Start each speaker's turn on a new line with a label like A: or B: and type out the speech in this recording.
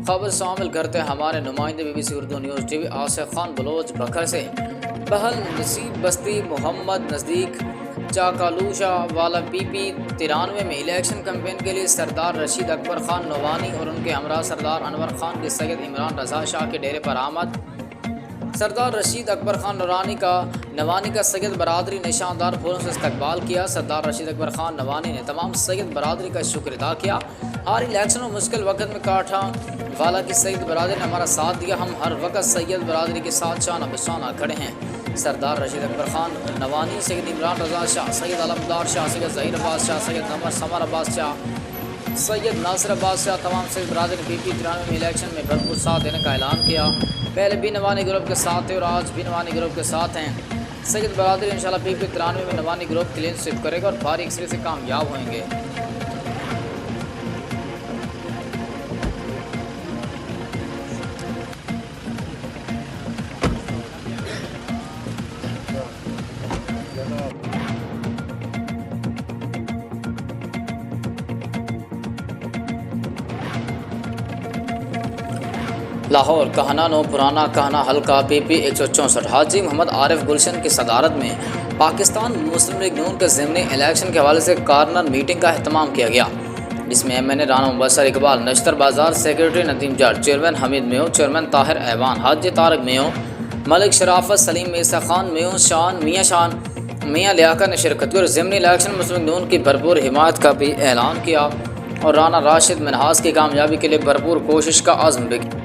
A: خبر شامل کرتے ہمارے نمائندے BBC Urdu news TV Asif Khan Baloch بکھر سے بہل نصیب بستی محمد نزدیک چاکالوشا والا PP 93 میں الیکشن کمپین کے لیے سردار رشید اکبر خان نوانی اور ان کے ہمراہ سردار انور خان کے سید عمران رضا شاہ کے ڈیرے پر آمد۔ سردار رشید اکبر خان نوانی کا سید برادری نے شاندار پھولوں سے استقبال کیا۔ سردار رشید اکبر خان نوانی نے تمام سید برادری کا شکر ادا کیا۔ ہر الیکشن اور مشکل وقت میں کاٹھا والا کی سید برادری نے ہمارا ساتھ دیا، ہم ہر وقت سید برادری کے ساتھ شانہ بشانہ کھڑے ہیں۔ سردار رشید اکبر خان نوانی، سید عمران رضا شاہ، سید علمدار شاہ، سید ظہیر عباس شاہ، سید سمر عباس شاہ، سید ناصر عباس شاہ، تمام سید برادری نے PP 93 میں الیکشن میں بھرپور ساتھ دینے کا اعلان کیا۔ پہلے بھی نوانی گروپ کے ساتھ تھے اور آج بھی نوانی گروپ کے ساتھ ہیں۔ سید برادری انشاءاللہ PP 93 میں نوانی گروپ کلین سویپ کرے گا اور بھاری اکثریت سے کامیاب ہوئیں گے۔ لاہور کہنا نو پرانا کہنا حلقہ PP 164 حاجی محمد عارف گلشن کی صدارت میں پاکستان مسلم لیگ نون کے ضمنی الیکشن کے حوالے سے کارنر میٹنگ کا اہتمام کیا گیا، جس میں MNA رانا مبشر اقبال، نشتر بازار سیکرٹری ندیم جٹ، چیئرمین حمید میو، چیئرمین طاہر ایوان، حاجی طارق میو، ملک شرافت، سلیم عیسیٰ خان میو، میاں لیاقت نے شرکت کی اور ضمنی الیکشن مسلم لیگ نون کی بھرپور حمایت کا بھی اعلان کیا اور رانا راشد منہاس کی کامیابی کے لیے بھرپور کوشش کا عزم بھی کیا۔